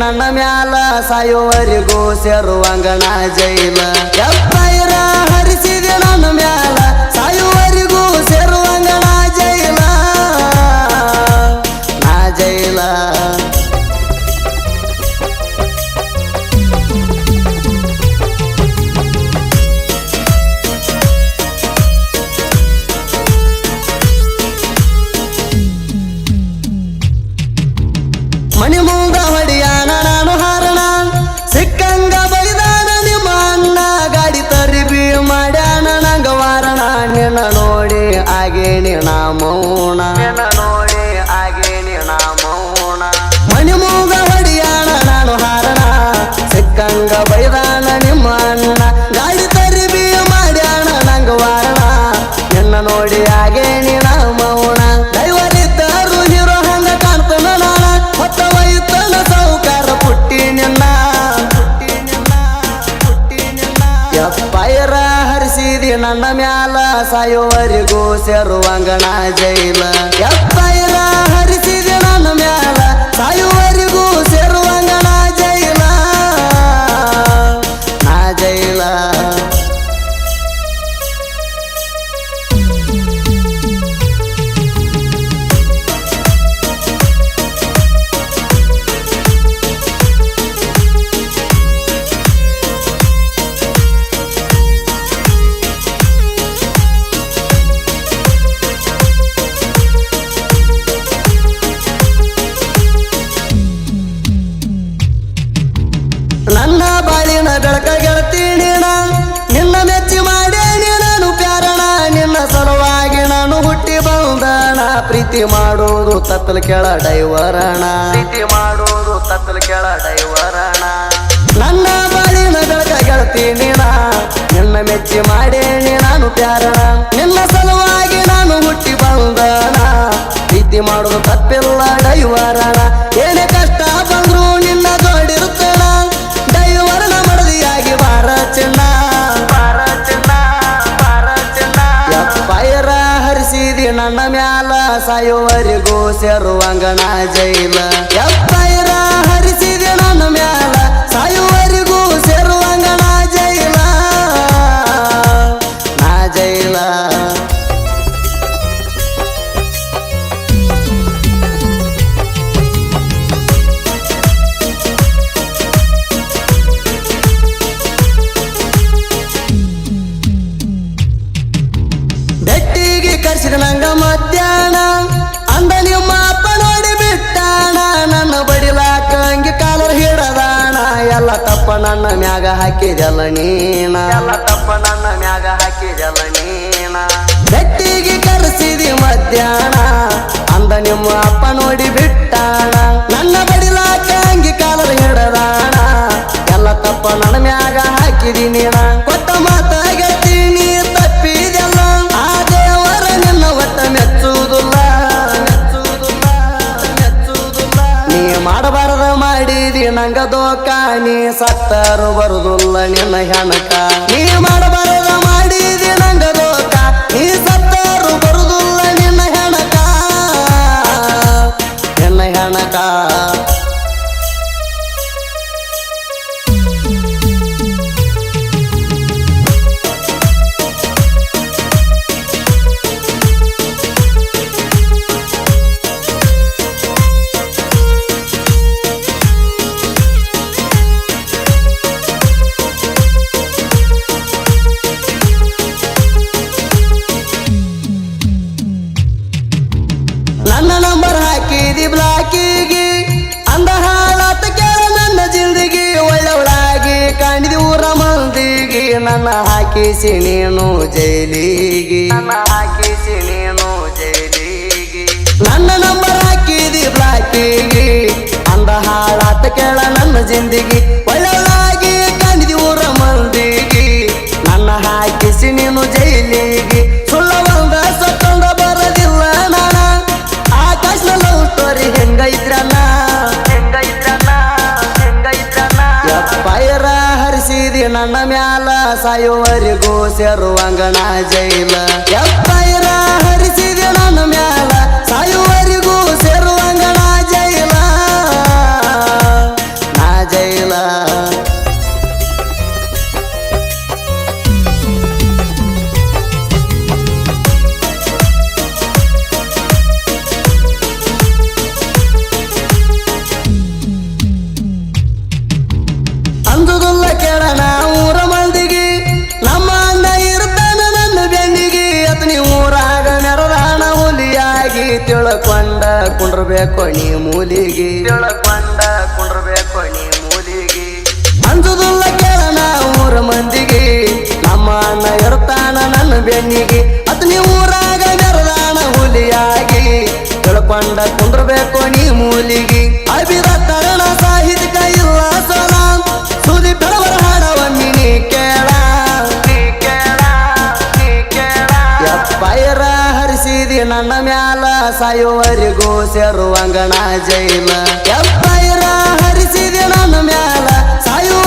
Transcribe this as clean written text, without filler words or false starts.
ನನ್ನ ಮ್ಯಾಲ ಸಾಯುವರಿಗೂ ಸೇರುವಂಗಣ ಜೈಲ ಎಪ್ಪೈರ ಹರಿಸಿದೆ ನನ್ನ ಮ್ಯಾಲ ಸಾಯುವರಿಗೂ ಸೇರುವಂಗಣ ಜೈಲ ನಾ ಜೈಲ ಮಣಿ ಮುಂದ ಹೊಡಿಯಾನ ನಾನು ಹಾರಣ ಸಿಕ್ಕಂಗ ಬೈದಾನ ನಿಮ್ಮ ಅಣ್ಣ ಗಾಡಿ ತರಿಬಿ ಮಾಡ್ಯಾನ ನಂಗ ವಾರಣ ನಿನ್ನ ನೋಡಿ ಆಗೇನಿ ನಾ ಮೌನ ನೋಡಿ ಆಗೇನಿ ನಾ ಮೌನ ಮಣಿ ಮುಂದ ಹೊಡಿಯಾನ ನಾನು ಹಾರಣ ಸಿಕ್ಕಂಗ ಬೈದಾನ ನಿಮ್ಮ ಅಣ್ಣ ಗಾಡಿ ತರಿಬಿ ಮಾಡ್ಯಾನ ನಂಗ ವಾರಣ ನಿನ್ನ ನೋಡಿ ಆಗೇನಿ ನಾ ಮೌನ ದೈವರಿದ್ದರು ಹೀರೋ ಹಂಗ ಕಾಣ್ತಾನ ನಾನ ಹೊತ್ತ ವೈತನ ಸೌಕಾರ ಪುಟ್ಟಿ ನಿನ್ನ ಎಪ್ಪೈರ ಹರಿಸಿದಿ ನನ್ನ ಮ್ಯಾಲ ಸಾಯುವರಿಗೂ ಸೇರುವಂಗಣ ಜೈಲ ಎಪ್ಪೈರ ಹರಿಸಿದಿ ನನ್ನ ಮ್ಯಾಲ ಸಾಯುವರಿಗೂ ಸೇರುವಂಗಣ ಜೈಲ ನಾ ಜೈಲ ನನ್ನ ಬಾಳಿನ ಬೆಳಕ ಗೆಳತೀನಿ ನಿನ್ನ ಮೆಚ್ಚಿ ಮಾಡೇನಿ ನಾನು ಪ್ಯಾರಣ ನಿನ್ನ ಸಲುವಾಗಿ ನಾನು ಹುಟ್ಟಿ ಬಂದಣ ಪ್ರೀತಿ ಮಾಡೋದು ತತ್ತಲ ಕೆಳ ಡೈವರಣ ಪ್ರೀತಿ ಮಾಡೋದು ತತ್ತಲ ಕೆಳ ಡೈವರಣ ನನ್ನ ಬಾಳಿನ ಬೆಳಕ ಗೆಳತೀನಿ ನಿನ್ನ ಮೆಚ್ಚಿ ಮಾಡೇನಿ ನಾನು ಪ್ಯಾರಣ ನಿನ್ನ ಸಲುವಾಗಿ ನಾನು ಹುಟ್ಟಿ ಬಂದಣ ಪ್ರೀತಿ ಮಾಡೋದು ತಪ್ಪಿಲ್ಲ ಡೈವರಣ ಏನೇ ಕಷ್ಟ ಬಂದ್ರು ನಿನ್ನ ದೊಡ್ಡಿರುತ್ತಣ ಡೈವರನ ಮಡದಿಯಾಗಿ ಬಾರ ಚಿನ್ನ ಎಪ್ಪೈರ ಹರಿಸಿದಿ ನನ್ನ ಮ್ಯಾಲ ಸಾಯುವರಿಗೂ ಸೇರುವಂಗಣ ಜೈಲ ಎಪ್ಪೈರ ಹರಿಸಿದಿ ನನ್ನ ಮ್ಯಾಲ ಸಾಯುವರಿಗೂ ಸೇರುವಂಗಣ ಜೈಲ ನಾ ಜೈಲ ಬೆಟ್ಟಿಗೆ ಕರ್ಸಿದ ನಂಗ ಮಧ್ಯಾಹ್ನ ಅಂದ ನಿಮ್ಮ ಅಪ್ಪ ನೋಡಿ ಬಿಟ್ಟಾಣ ನನ್ನ ಬಡಿಲಾಕ ಹಂಗೆ ಕಾಲರ್ ಹಿಡದಾಣ ಎಲ್ಲ ತಪ್ಪ ನನ್ನ ಮ್ಯಾಗ ಹಾಕಿದಲ್ಲ ನೀನ ಎಲ್ಲ ತಪ್ಪ ನನ್ನ ಮ್ಯಾಗ ಹಾಕಿದಲ್ಲ ನೀನ ಬೆಟ್ಟಿಗೆ ಕರ್ಸಿದಿ ಮಧ್ಯಾಹ್ನ ಅಂದ ನಿಮ್ಮ ಅಪ್ಪ ನೋಡಿ ಬಿಟ್ಟಾಣ ನನ್ನ ಬಡಿಲಾಕ ಹಂಗೆ ಕಾಲರ್ ಹಿಡದಾಣ ಎಲ್ಲ ತಪ್ಪ ನನ್ನ ಮ್ಯಾಗ ಹಾಕಿದಿ ನೀನ ಕೊಟ್ಟ ಮಾತ ಗೆಳ್ತೀನಿ ತಪ್ಪಿದೆಲ್ಲ ಆ ದೇವರ ನಿನ್ನ ಒಟ್ಟ ಮೆಚ್ಚುವುದಿಲ್ಲ ನೀ ಮಾಡಬಾರದ ಮಾಡಿದಿ ನಂಗ ದೋಕ ನೀ ಸತ್ತರು ಬರುದಿಲ್ಲ ನಿನ್ನ ಹೆಣಕ ನೀ ಮಾಡಬಾರದ ಮಾಡಿದಿ ನಂಗ ದೋಕ ನೀ ಸತ್ತರು ಬರುದಿಲ್ಲ ನಿನ್ನ ಹೆಣಕ ನಿನ್ನ ಹೆಣಕ ನನ್ನ ನಂಬರ್ ಹಾಕಿದಿ ಬ್ಲಾಕಿಗೆ ಅಂದ ಹಾಳಾತ ಕೇಳ ನನ್ನ ಜಿಂದಗಿ ಒಳ್ಳೊಳಾಗಿ ಕಾಣಿದಿ ಊರ ಮಂದಿಗೆ ನನ್ನ ಹಾಕಿಸಿ ನೀನು ಜೈಲಿಗೆ ನನ್ನ ಹಾಕಿಸಿ ನೀನು ಜೈಲಿಗೆ ನನ್ನ ನಂಬರ್ ಹಾಕಿದಿ ಬ್ಲಾಕಿಗೆ ಅಂದ ಹಾಳಾತ ಕೇಳ ನನ್ನ ಜಿಂದಗಿ ಒಳ್ಳೊಳಾಗಿ ಕಾಣಿದಿ ಊರ ಮಂದಿಗೆ ನನ್ನ ಹಾಕಿಸಿ ನೀನು ಜೈಲಿಗೆ ಸುಳ್ಳ ಒಂದ ಸತ್ತೊಂದ ಬರದಿಲ್ಲ ನಾನ ಆಕಾಶನ ಲವ್ ಸ್ಟೋರಿ ಹೆಂಗೈತ್ರಣ್ಣ ಎಪ್ಪೈರ ಹರಿಸಿದಿ ನನ್ನ ಮ್ಯಾಲ ಸಾಯುವರಿಗೂ ಸೇರುವಂಗಣ ಜೈಲ ಎಪ್ಪೈರ ಹರಿಸಿದಿ ನನ್ನ ಮ್ಯಾಲ ಸಾಯುವರಿಗೂ ಸೇರುವಂಗಣ ಜೈಲ ಕುಂಡ್ರಬೇಕು ನೀ ಮೂಲಿಗೆ ತಿಳ್ಕೊಂಡ ಕುಂಡ್ರಬೇಕು ನೀ ಮೂಲಿಗೆ ಅಂಜುದಿಲ್ಲ ಕೇಳನ ಊರ ಮಂದಿಗೆ ನಮ್ಮ ಅಣ್ಣ ಇರ್ತಾನ ನನ್ನ ಬೆನ್ನಿಗೆ ಅತ್ ನೀ ಊರಾಗ ಮೆರದಾನ ಹುಲಿಯಾಗಿ ತಿಳ್ಕೊಂಡ ಕುಂಡ್ರಬೇಕು ನೀ ಮೂಲಿಗೆ ಅಭಿದ ತರಣ ಸಾಹಿತ್ಯ ಇಲ್ಲ ಸೋಲ ಸುದಿ ಬೆಳವರ ಹಾಡವನ್ನಿ ನೀ ಕೇಳ ಎಪ್ಪೈರ ಹರಿಸಿದಿ ನನ್ನ ಮ್ಯಾಲ ಸಾಯುವರಿಗೂ ಸೇರುವಂಗಣ ಜೈಲ ಎಪ್ಪೈರ ಹರಿಸಿದಿ ನನ್ನ ಮ್ಯಾಲ ಸಾಯುವ